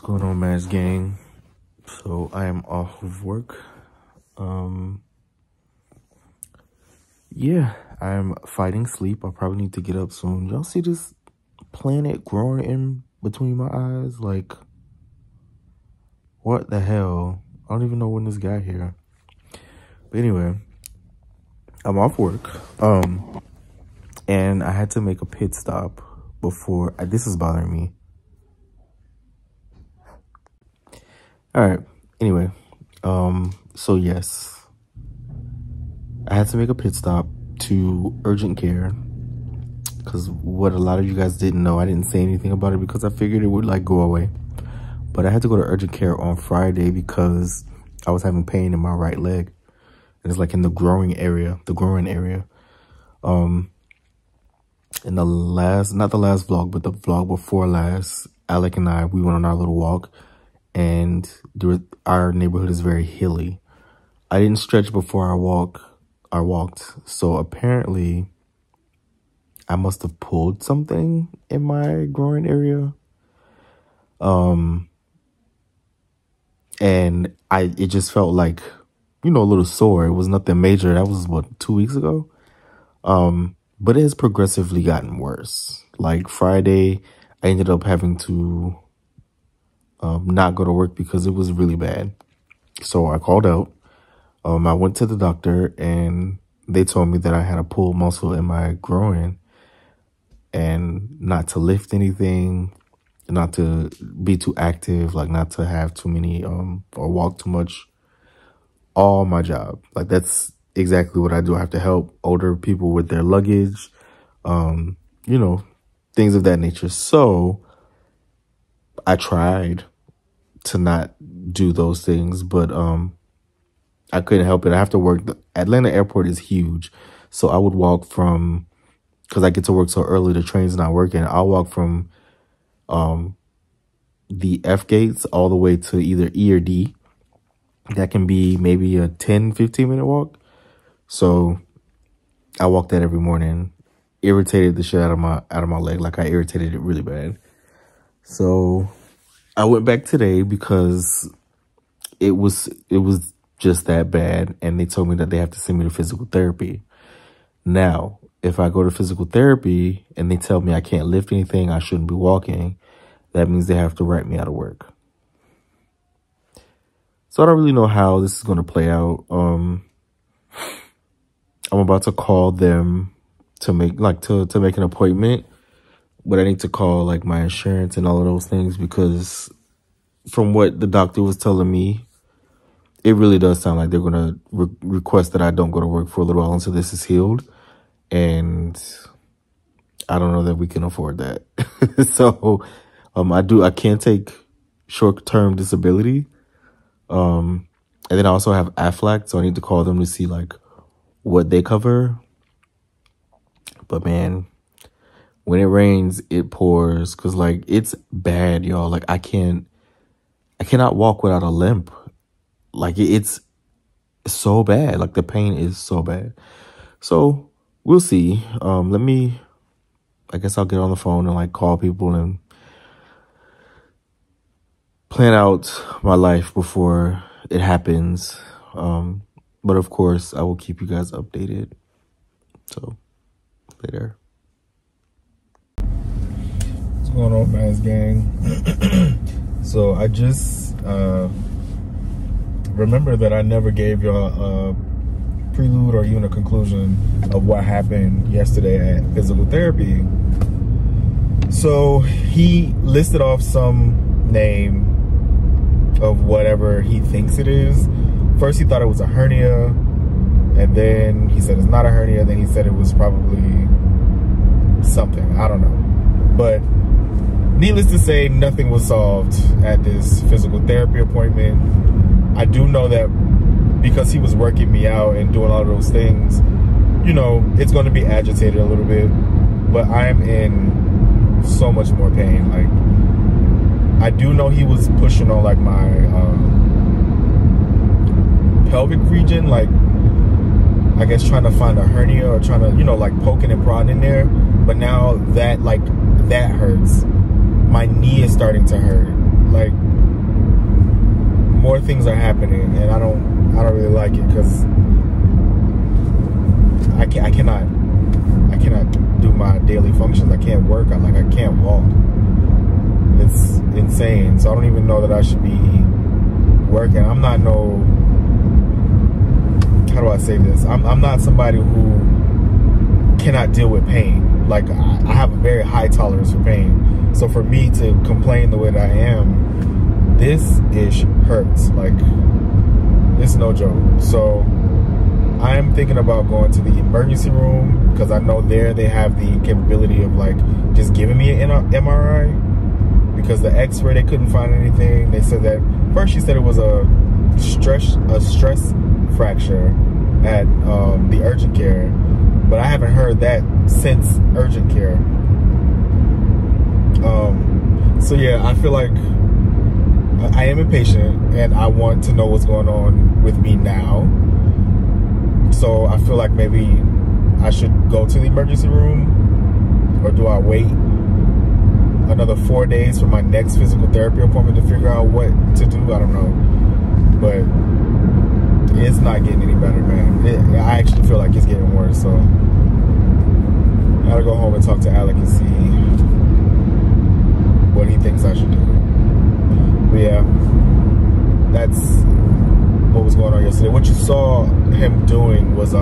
Going on, Maz gang? So I am off of work. Yeah, I'm fighting sleep. I probably need to get up soon. Y'all see this planet growing in between my eyes? Like, what the hell? I don't even know when this got here. But anyway, I'm off work. And I had to make a pit stop before this is bothering me. All right. Anyway, so yes, I had to make a pit stop to urgent care because what a lot of you guys didn't know, I didn't say anything about it because I figured it would like go away. But I had to go to urgent care on Friday because I was having pain in my right leg. And it's like in the groin area. In the last, not the last vlog, but the vlog before last, Alec and I, we went on our little walk. And our neighborhood is very hilly. I didn't stretch before I walked. So apparently I must have pulled something in my groin area. And it just felt like, you know, a little sore. It was nothing major. That was what, 2 weeks ago. But it has progressively gotten worse. Like Friday, I ended up having to not go to work because it was really bad. So I called out. I went to the doctor and they told me that I had a pulled muscle in my groin and not to lift anything, not to be too active, like not to have too many or walk too much. All my job. Like that's exactly what I do. I have to help older people with their luggage, you know, things of that nature. So I tried to not do those things, but I couldn't help it. I have to work. The Atlanta airport is huge. So I would walk from, because I get to work so early, the train's not working. I'll walk from the F gates all the way to either E or D. That can be maybe a 10-15 minute walk. So I walk that every morning. Irritated the shit out of my leg. Like I irritated it really bad. So I went back today because it was just that bad. And they told me that they have to send me to physical therapy. Now, if I go to physical therapy and they tell me I can't lift anything, I shouldn't be walking, that means they have to write me out of work. So I don't really know how this is going to play out. I'm about to call them to make to make an appointment. But I need to call like my insurance and all of those things because from what the doctor was telling me, it really does sound like they're going to request that I don't go to work for a little while until this is healed. And I don't know that we can afford that. So I can't take short-term disability. And then I also have AFLAC, so I need to call them to see like what they cover. But man, when it rains, it pours. Cause like it's bad, y'all. Like I cannot walk without a limp. Like it's so bad. Like the pain is so bad. So we'll see. I guess I'll get on the phone and like call people and plan out my life before it happens. But of course I will keep you guys updated. So later. What's going on, Maz gang? So I just remember that I never gave y'all a prelude or even a conclusion of what happened yesterday at physical therapy. So he listed off some name of whatever he thinks it is. First he thought it was a hernia, and then he said it's not a hernia, then he said it was probably something, I don't know. But needless to say, nothing was solved at this physical therapy appointment. I do know that because he was working me out and doing all of those things, you know, it's going to be agitated a little bit, but I am in so much more pain. Like, I do know he was pushing on like my pelvic region, like I guess trying to find a hernia or trying to, you know, like poking and prodding in there. But now that, like, that hurts. My knee is starting to hurt. like more things are happening, and I don't really like it because I cannot do my daily functions. I can't work. I can't walk. It's insane. So I don't even know that I should be working. I'm not how do I say this? I'm not somebody who cannot deal with pain. Like, I have a very high tolerance for pain. So for me to complain the way that I am, this ish hurts. Like, it's no joke. So I am thinking about going to the emergency room because I know they have the capability of like just giving me an MRI, because the x-ray, they couldn't find anything. They said that first, she said it was a stress fracture at the urgent care, but I haven't heard that since urgent care. So yeah, I feel like I am impatient and I want to know what's going on with me now. So I feel like maybe I should go to the emergency room, or do I wait another 4 days for my next physical therapy appointment to figure out what to do? I don't know, but it's not getting any better, man. I actually feel like it's getting worse. So I gotta go home and talk to Alec and see what he thinks I should do. But yeah, that's what was going on yesterday. What you saw him doing was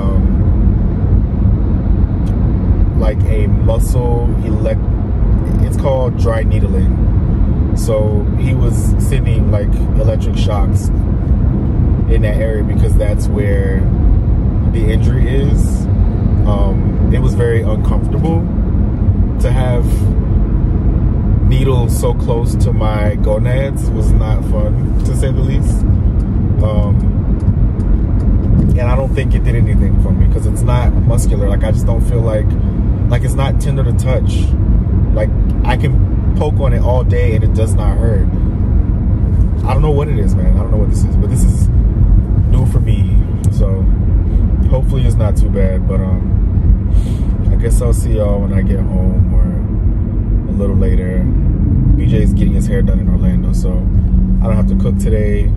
like a muscle it's called dry needling. So he was sending like electric shocks in that area because that's where the injury is. It was very uncomfortable to have needles so close to my gonads. It was not fun, to say the least. And I don't think it did anything for me because it's not muscular. Like, I just don't feel like it's not tender to touch. Like, I can poke on it all day and it does not hurt. I don't know what it is, man. I don't know what this is, but this is new for me. So hopefully it's not too bad. But I guess I'll see y'all when I get home or a little later. BJ's getting his hair done in Orlando, so I don't have to cook today.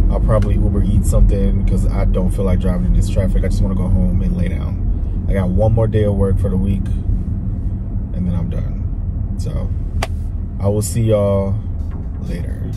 I'll probably Uber eat something because I don't feel like driving in this traffic. I just want to go home and lay down. I got one more day of work for the week and then I'm done. So I will see y'all later.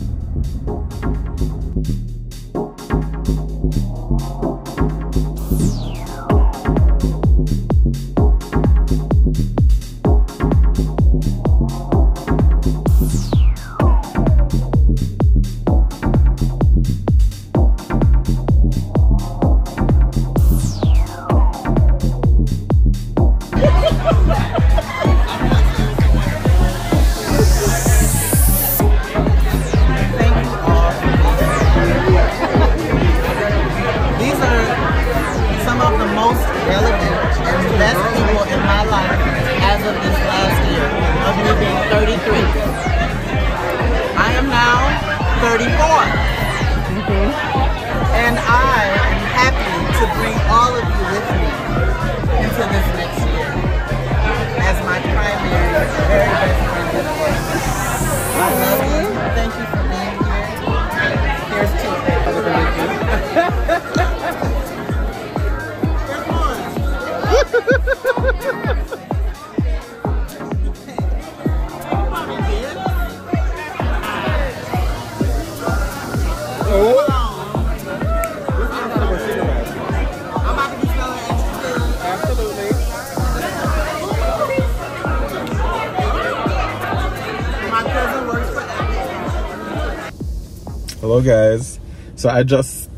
Hello guys, so I just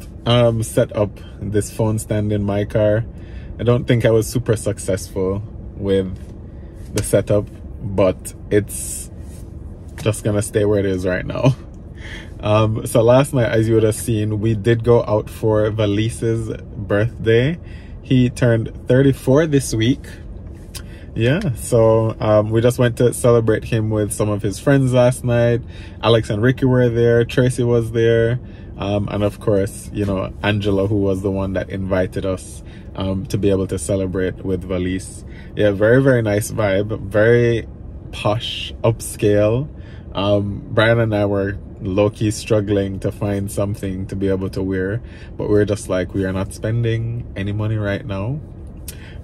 set up this phone stand in my car. I don't think I was super successful with the setup, but it's just gonna stay where it is right now. So last night, as you would have seen, we did go out for Valise's birthday. He turned 34 this week. Yeah, so we just went to celebrate him with some of his friends last night. Alex and Ricky were there, Tracy was there, and of course, you know, Angela, who was the one that invited us to be able to celebrate with Valise. Yeah, very, very nice vibe, very posh, upscale. Brian and I were low-key struggling to find something to be able to wear, but we're just like, we are not spending any money right now,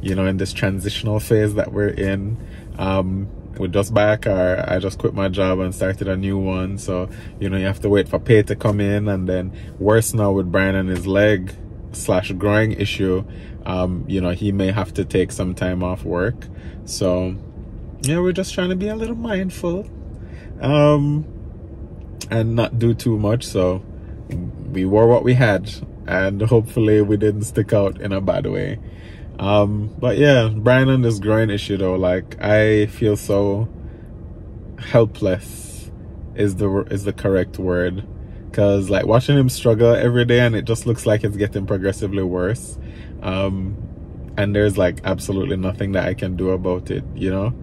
you know, in this transitional phase that we're in. We just buy a car. I just quit my job and started a new one, so you know, you have to wait for pay to come in. And then worse now with Brian and his leg / growing issue, you know, he may have to take some time off work. So yeah, we're just trying to be a little mindful and not do too much. So we wore what we had, and hopefully we didn't stick out in a bad way. But yeah, Brian and this growing issue though, like, I feel so helpless is the correct word, because like watching him struggle every day, and it just looks like it's getting progressively worse, and there's like absolutely nothing that I can do about it, you know.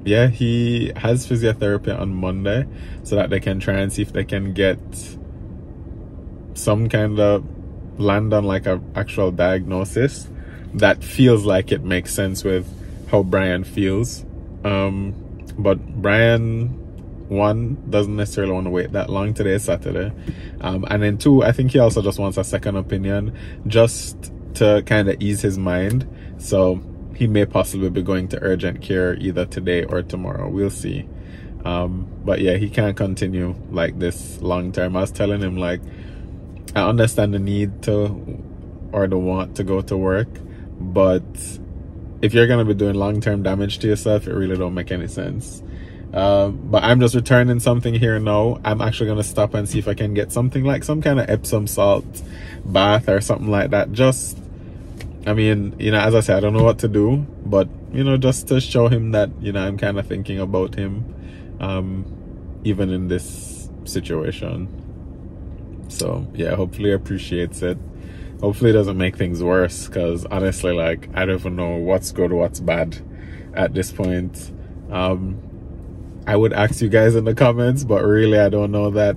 Yeah, he has physiotherapy on Monday so that they can try and see if they can get some kind of land on like a actual diagnosis that feels like it makes sense with how Brian feels. But Brian, one, doesn't necessarily want to wait that long. Today is Saturday, and then two, I think he also just wants a second opinion just to kind of ease his mind. So he may possibly be going to urgent care either today or tomorrow. We'll see. But yeah, he can't continue like this long term. I was telling him, like, I understand the need to, or the want to go to work, but if you're going to be doing long-term damage to yourself, it really don't make any sense. But I'm just returning something here now. I'm actually going to stop and see if I can get something like some kind of Epsom salt bath or something like that. Just, I mean, you know, as I said, I don't know what to do, but, you know, just to show him that, you know, I'm kind of thinking about him, even in this situation. So yeah, hopefully he appreciates it. Hopefully it doesn't make things worse, because honestly, like, I don't even know what's good, what's bad at this point. I would ask you guys in the comments, but really I don't know that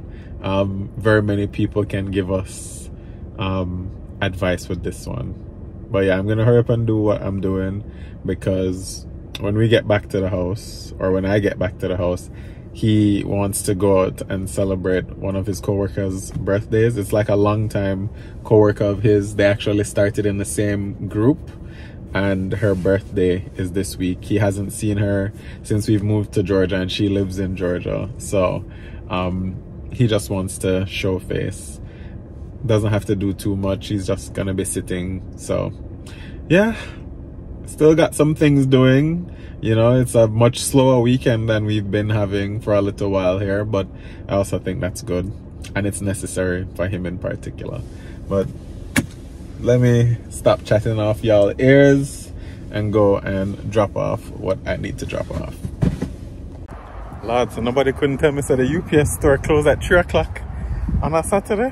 very many people can give us advice with this one. But yeah, I'm gonna hurry up and do what I'm doing, because when we get back to the house, or when I get back to the house, he wants to go out and celebrate one of his co-workers' birthdays. It's like a long time co-worker of his. They actually started in the same group, and her birthday is this week. He hasn't seen her since we've moved to Georgia, and she lives in Georgia. So he just wants to show face. Doesn't have to do too much. He's just gonna be sitting. So yeah, still got some things doing. You know, it's a much slower weekend than we've been having for a little while here, but I also think that's good, and it's necessary for him in particular. But let me stop chatting off y'all ears and go and drop off what I need to drop off. Lord, so nobody couldn't tell me so the UPS store closed at 3 o'clock on a Saturday.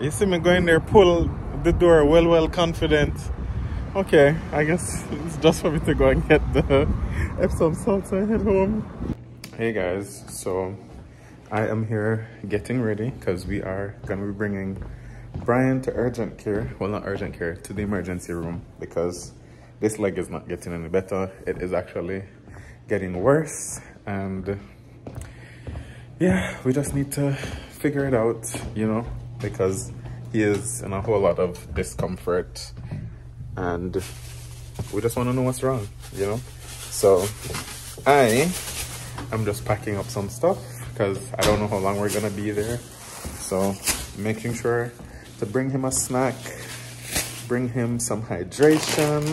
You see me going there, pull the door well confident. Okay, I guess it's just for me to go and get the Epsom salt so I head home. Hey guys, so I am here getting ready because we are going to be bringing Brian to urgent care. Well, not urgent care, to the emergency room, because this leg is not getting any better. It is actually getting worse, and yeah, we just need to figure it out, you know, because he is in a whole lot of discomfort, and we just want to know what's wrong, you know. So I am just packing up some stuff because I don't know how long we're gonna be there. So making sure to bring him a snack, bring him some hydration,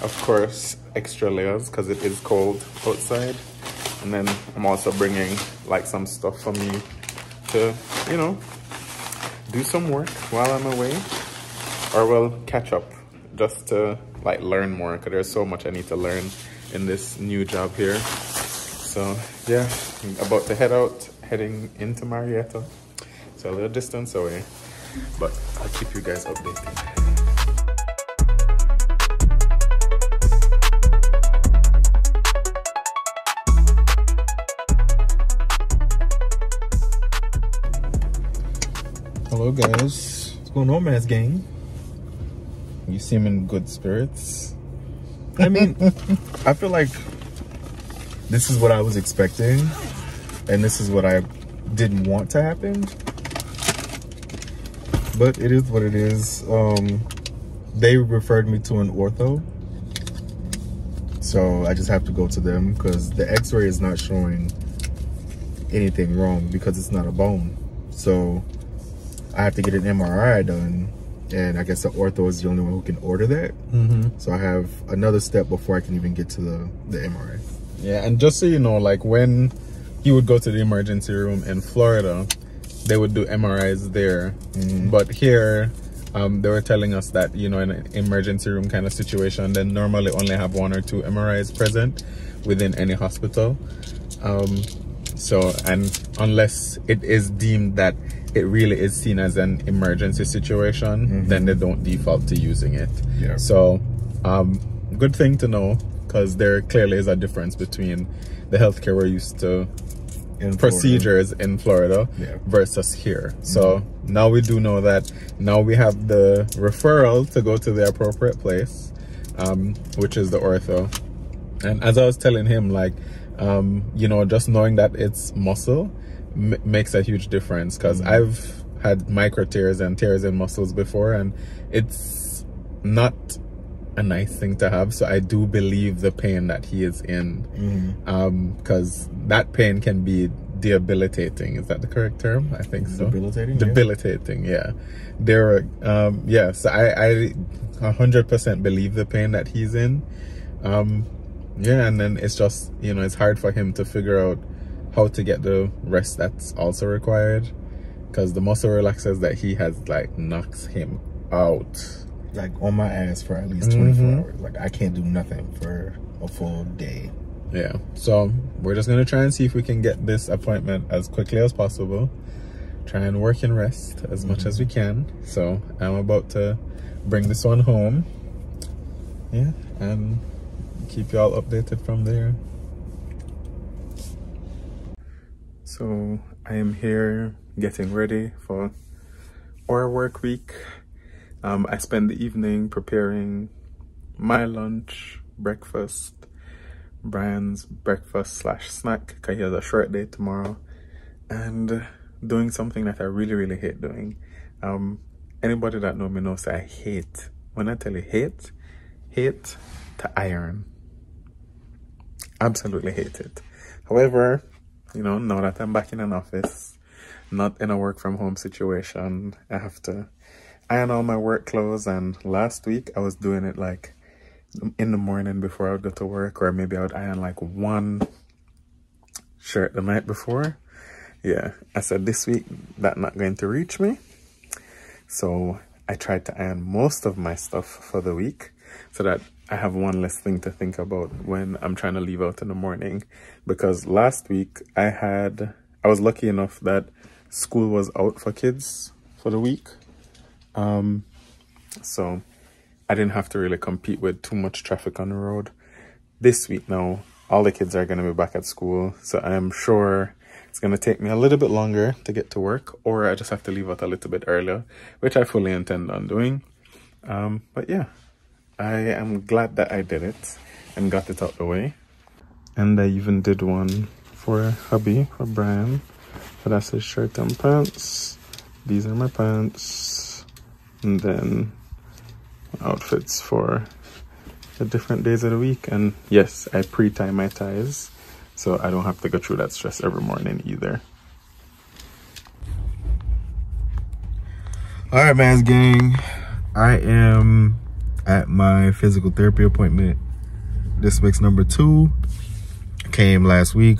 of course extra layers because it is cold outside, and then I'm also bringing like some stuff for me to, you know, do some work while I'm away, or well, catch up, just to like learn more, because there's so much I need to learn in this new job here. So yeah, I'm about to heading into Marietta, so a little distance away, but I'll keep you guys updated. Hello guys, what's going on, Mass Gang? You seem in good spirits. I mean, I feel like this is what I was expecting, and this is what I didn't want to happen, but it is what it is. They referred me to an ortho, so I just have to go to them because the x-ray is not showing anything wrong because it's not a bone. So I have to get an MRI done, and I guess the ortho is the only one who can order that. So I have another step before I can even get to the MRI. Yeah, and just so you know, like when he would go to the emergency room in Florida, they would do MRIs there. But here, they were telling us that, you know, in an emergency room kind of situation, they normally only have 1 or 2 MRIs present within any hospital. So, and unless it is deemed that it really is seen as an emergency situation, then they don't default to using it. Yeah. So, good thing to know, because there clearly is a difference between the healthcare we're used to procedures in Florida versus here. So now we do know that. Now we have the referral to go to the appropriate place, which is the ortho. And as I was telling him, like, you know, just knowing that it's muscle makes a huge difference, because I've had micro tears and tears in muscles before, and it's not a nice thing to have. So I do believe the pain that he is in, because that pain can be debilitating. Is that the correct term? I think so. Debilitating, yeah. There are, yeah, so I 100% believe the pain that he's in. Yeah, and then it's just, you know, it's hard for him to figure out how to get the rest that's also required, because the muscle relaxers that he has, like, knocks him out. Like, on my ass for at least 24 hours. Like, I can't do nothing for a full day. Yeah, so we're just gonna try and see if we can get this appointment as quickly as possible. Try and work and rest as much as we can. So I'm about to bring this one home. Yeah, and keep you all updated from there. So I am here getting ready for our work week. I spend the evening preparing my lunch, breakfast, Brian's breakfast / snack, because he has a short day tomorrow, and doing something that I really hate doing. Anybody that know me knows I hate, when I tell you hate to iron. Absolutely hate it. However, you know, now that I'm back in an office, not in a work from home situation, I have to iron all my work clothes. And last week I was doing it like in the morning before I would go to work, or maybe I would iron like one shirt the night before. Yeah, I said this week that's not going to reach me, so I tried to iron most of my stuff for the week so that I have one less thing to think about when I'm trying to leave out in the morning. Because last week I was lucky enough that school was out for kids for the week, so I didn't have to really compete with too much traffic on the road. This week now, all the kids are going to be back at school, so I'm sure it's going to take me a little bit longer to get to work, or I just have to leave out a little bit earlier, which I fully intend on doing. But yeah, I am glad that I did it and got it out the way. And I even did one for hubby, for Brian. So that's his shirt and pants. These are my pants. And then outfits for the different days of the week. And yes, I pre-tie my ties, so I don't have to go through that stress every morning either. All right, man's gang. I am at my physical therapy appointment. This week's number 2. I came last week,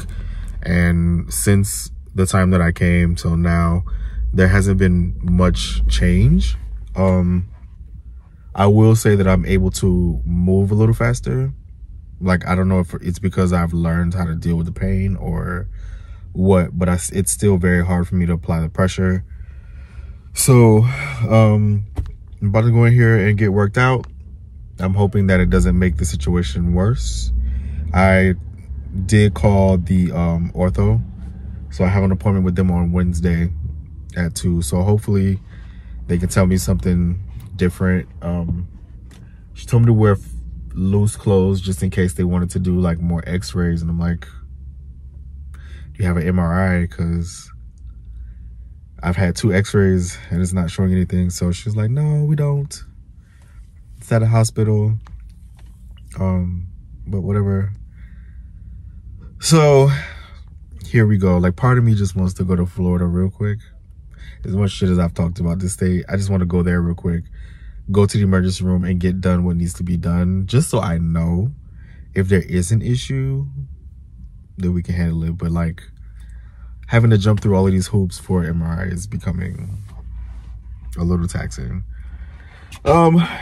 and since the time that I came till now, there hasn't been much change. I will say that I'm able to move a little faster. Like, I don't know if it's because I've learned how to deal with the pain or what, but it's still very hard for me to apply the pressure. So, I'm about to go in here and get worked out. I'm hoping that it doesn't make the situation worse. I did call the ortho, so I have an appointment with them on Wednesday at 2. So hopefully they can tell me something different. She told me to wear loose clothes just in case they wanted to do like more x-rays, and I'm like, you have an MRI? Because I've had 2 x-rays and it's not showing anything. So she was like, no, we don't. It's at a hospital. But whatever. So here we go. Like, part of me just wants to go to Florida real quick. As much shit as I've talked about this state, I just want to go there real quick. Go to the emergency room and get done what needs to be done. Just so I know if there is an issue, then we can handle it. But like, having to jump through all of these hoops for MRI is becoming a little taxing.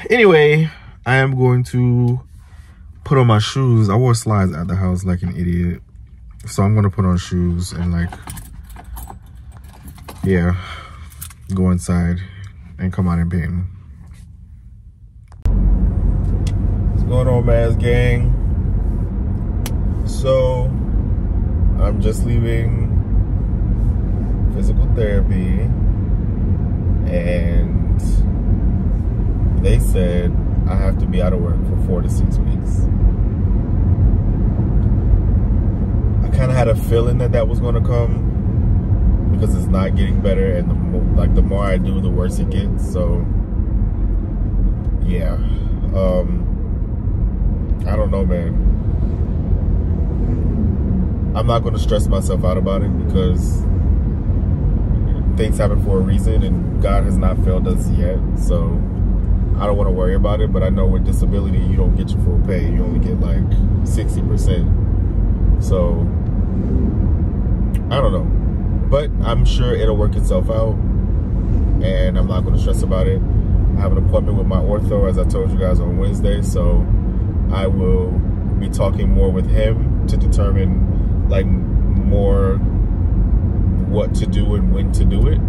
Anyway, I am going to put on my shoes. I wore slides at the house like an idiot. So I'm gonna put on shoes and like, yeah, go inside and come out in pain. What's going on, Maz gang? So I'm just leaving physical therapy and they said I have to be out of work for 4 to 6 weeks. I kind of had a feeling that that was going to come because it's not getting better, and the more I do, the worse it gets. So yeah, I don't know, man. I'm not going to stress myself out about it because things happen for a reason and God has not failed us yet. So I don't want to worry about it, but I know with disability, you don't get your full pay. You only get like 60%. So I don't know, but I'm sure it'll work itself out and I'm not going to stress about it. I have an appointment with my ortho, as I told you guys, on Wednesday. So I will be talking more with him to determine like more what to do and when to do it.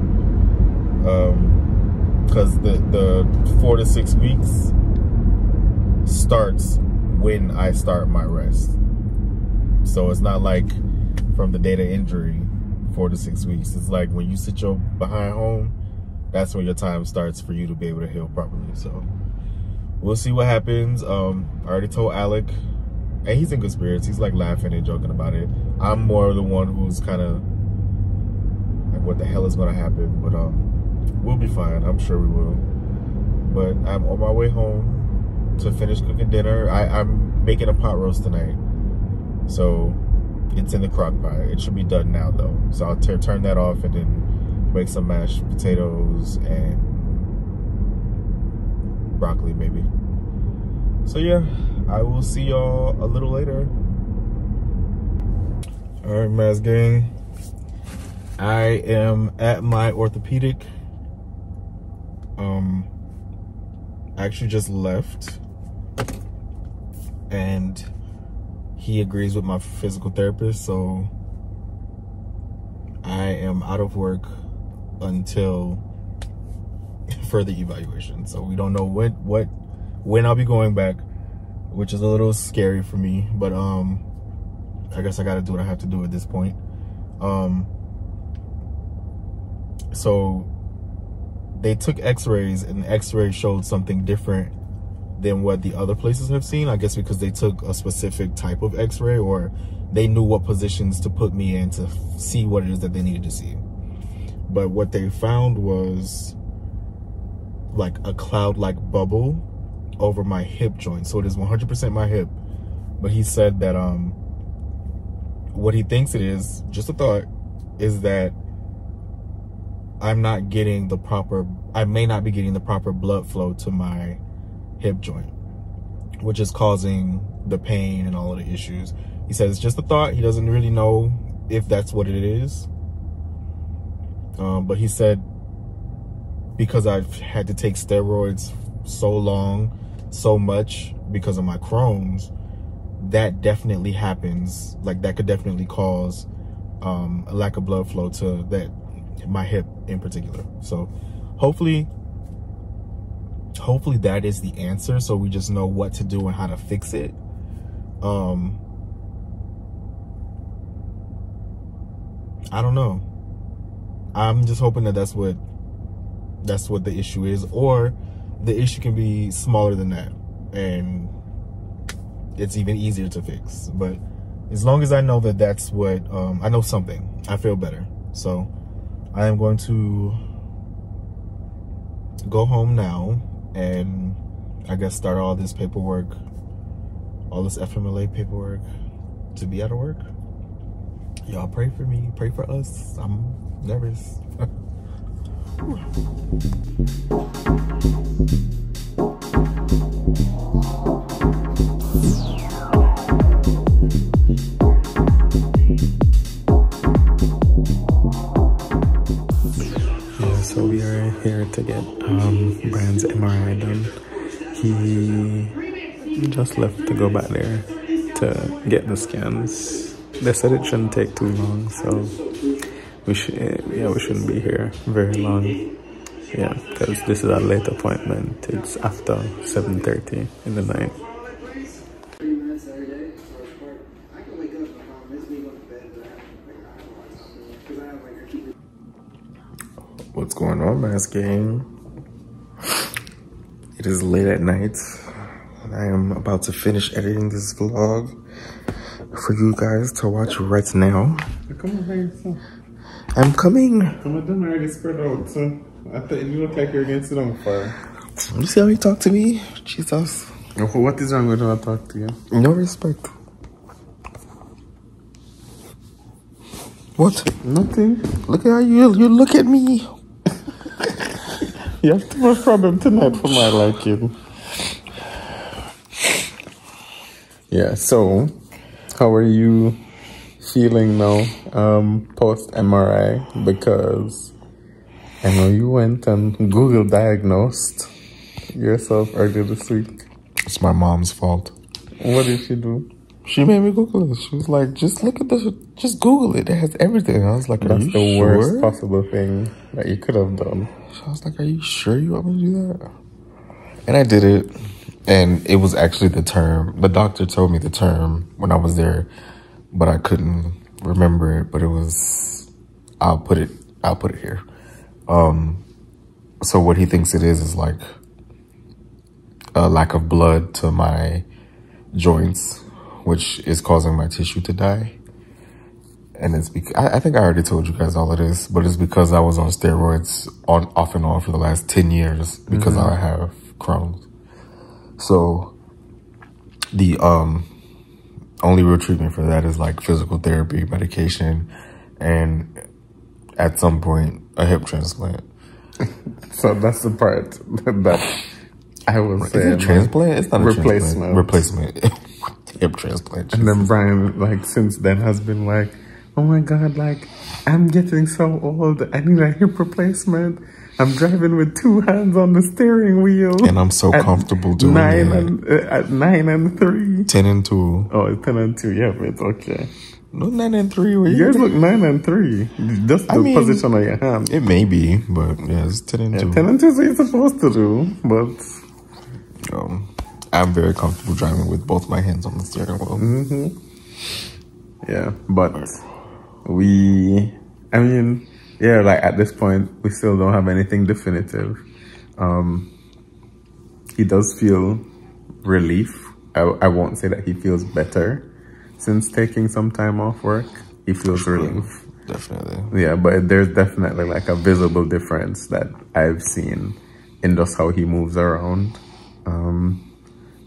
Because the 4 to 6 weeks starts when I start my rest. So it's not like from the date of injury, 4 to 6 weeks. It's like when you sit your behind home, that's when your time starts for you to be able to heal properly. So we'll see what happens. I already told Alec, and he's in good spirits. He's like laughing and joking about it. I'm more the one who's kind of like, what the hell is going to happen? But we'll be fine. I'm sure we will. But I'm on my way home to finish cooking dinner. I'm making a pot roast tonight. So it's in the crock pot. It should be done now though. So I'll turn that off and then make some mashed potatoes and broccoli maybe. So yeah, I will see y'all a little later. All right, Maz gang. I am at my orthopedic. I actually just left and he agrees with my physical therapist, so I am out of work until further evaluation. So we don't know when I'll be going back, which is a little scary for me, but I guess I gotta do what I have to do at this point. So they took x-rays and the x-ray showed something different than what the other places have seen. I guess because they took a specific type of x-ray, or they knew what positions to put me in to see what it is that they needed to see. But what they found was like a cloud-like bubble over my hip joint. So it is 100% my hip. But he said that what he thinks it is, just a thought, is that I may not be getting the proper blood flow to my hip joint, which is causing the pain and all of the issues. He says it's just a thought. He doesn't really know if that's what it is. But he said because I've had to take steroids so long, so much because of my Crohn's, that definitely happens. Like that could definitely cause a lack of blood flow to my hip in particular. So hopefully that is the answer, so we just know what to do and how to fix it. I don't know. I'm just hoping that that's what the issue is, or the issue can be smaller than that and it's even easier to fix. But as long as I know that that's what, I know something, I feel better. So I am going to go home now and I guess start all this paperwork, all this FMLA paperwork to be out of work. Y'all pray for me, pray for us. I'm nervous. So we are here to get Brian's MRI done. He just left to go back there to get the scans. They said it shouldn't take too long, so we shouldn't be here very long. Yeah, because this is a late appointment. It's after 7:30 in the night. What's going on, Mask Gang? It is late at night. I am about to finish editing this vlog for you guys to watch right now. Come on by yourself. I'm coming. Come on, I already spread out, so I thought you look like you're against it on fire. You see how you talk to me? Jesus. What is wrong with when I talk to you? No respect. What? Nothing. Look at how you look at me. You have too much problem tonight for my liking. Yeah, so how are you feeling now post MRI? Because I know you went and Google diagnosed yourself earlier this week. It's my mom's fault. What did she do? She made me Google it. She was like, just look at this, just Google it. It has everything. I was like, are you the sure? worst possible thing that you could have done. I was like, are you sure you want me to do that? And I did it. And it was actually the term. The doctor told me the term when I was there, but I couldn't remember it. But it was, I'll put it here. So what he thinks it is like a lack of blood to my joints, which is causing my tissue to die. And it's because, I think I already told you guys all of this, but it's because I was on steroids off and on for the last 10 years because I have Crohn's. So the only real treatment for that is like physical therapy, medication, and at some point a hip transplant. So that's the part that I was saying. Is it transplant? It's not a replacement. Replacement. Hip transplant. And then Brian, like, since then has been like, oh my God, like, I'm getting so old. I need a hip replacement. I'm driving with 2 hands on the steering wheel. And I'm so comfortable doing it. At 9 and 3. 10 and 2. Oh, it's 10 and 2. Yeah, but it's okay. No, 9 and 3. Yours look 9 and 3. Just the position of your hand. It may be, but yeah, it's 10 and 2. 10 and 2 is what you're supposed to do, but... I'm very comfortable driving with both my hands on the steering wheel. Yeah, but like at this point, we still don't have anything definitive. He does feel relief. I won't say that he feels better since taking some time off work. He feels relief. Definitely. Yeah, but there's definitely like a visible difference that I've seen in just how he moves around.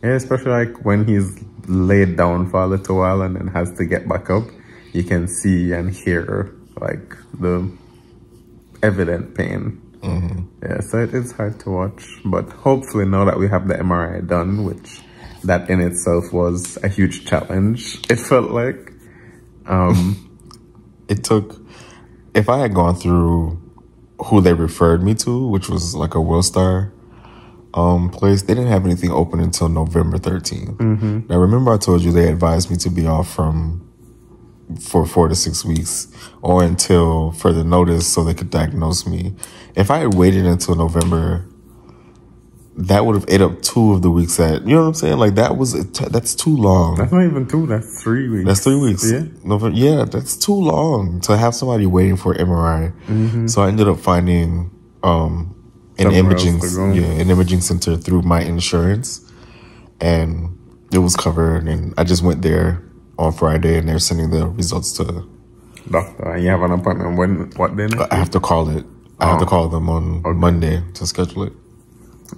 Yeah, especially like when he's laid down for a little while and then has to get back up, you can see and hear like the evident pain. Yeah, so it's hard to watch, but hopefully now that we have the MRI done, which that in itself was a huge challenge, it felt like. It took, if I had gone through who they referred me to, which was like a WellStar place, they didn't have anything open until November 13th. Now, remember I told you they advised me to be off for 4 to 6 weeks or until further notice so they could diagnose me. If I had waited until November, that would have ate up 2 of the weeks that, you know what I'm saying? Like that's too long. That's not even 2, that's 3 weeks. That's 3 weeks. Yeah. November, yeah, that's too long to have somebody waiting for MRI. So I ended up finding an imaging center through my insurance, and it was covered, and I just went there on Friday, and they're sending the results to doctor. And you have an appointment when? What day? I have to call it. I have to call them on Monday to schedule it.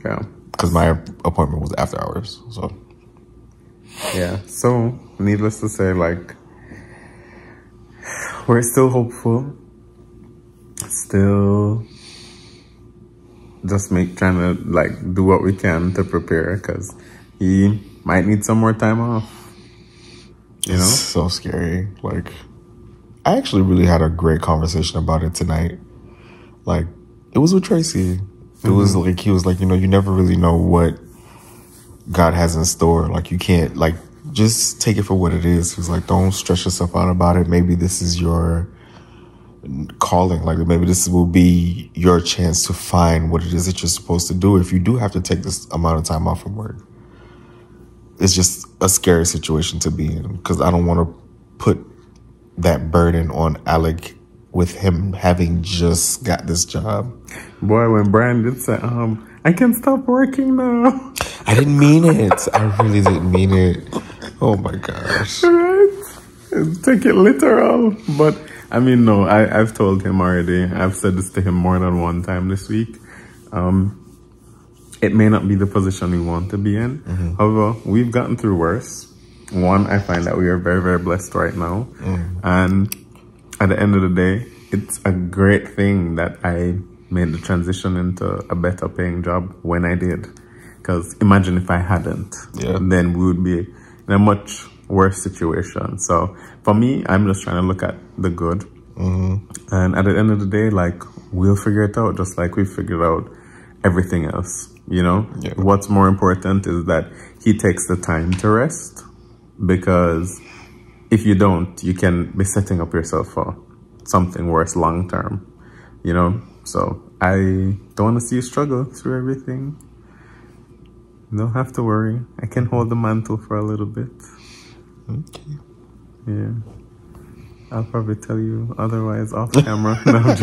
Yeah. Because my appointment was after hours. So. Yeah. So, needless to say, like, we're still hopeful. Still just trying to, like, do what we can to prepare, because he might need some more time off. You know? It's so scary. Like, I actually really had a great conversation about it tonight. Like, it was with Tracy. It was like, he was like, you know, you never really know what God has in store. Like, you can't, like, just take it for what it is. He was like, don't stress yourself out about it. Maybe this is your calling. Like, maybe this will be your chance to find what it is that you're supposed to do if you do have to take this amount of time off from work. It's just a scary situation to be in, because I don't want to put that burden on Alec with him having just got this job. Boy, when Brian did say, I can stop working now. I didn't mean it. I really didn't mean it. Oh my gosh. Right? Take it literal. But, I mean, no, I've told him already. I've said this to him more than one time this week. It may not be the position we want to be in. However, we've gotten through worse. One, I find that we are very, very blessed right now. And at the end of the day, it's a great thing that I made the transition into a better paying job when I did. Because imagine if I hadn't, then we would be in a much worse situation. So for me, I'm just trying to look at the good. And at the end of the day, like, we'll figure it out just like we figured out everything else. You know, what's more important is that he takes the time to rest, because if you don't, you can be setting up yourself for something worse long term, you know? So I don't want to see you struggle through everything. You don't have to worry. I can hold the mantle for a little bit. Okay. Yeah. I'll probably tell you otherwise off camera. No, I'm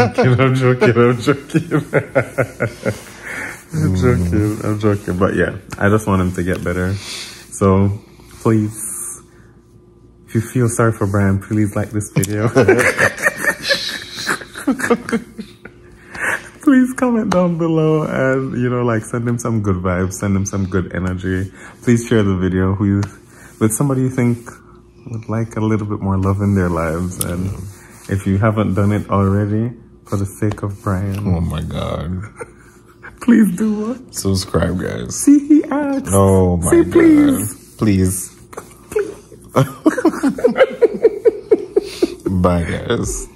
joking. I'm joking. But yeah, I just want him to get better. So please, if you feel sorry for Brian, please like this video. Please comment down below and, you know, like, send him some good vibes, send him some good energy. Please share the video with somebody you think would like a little bit more love in their lives. And if you haven't done it already, for the sake of Brian. Oh my God. Please do what? Subscribe, guys. See, he asked. Oh my God. Please. Please. Bye, guys.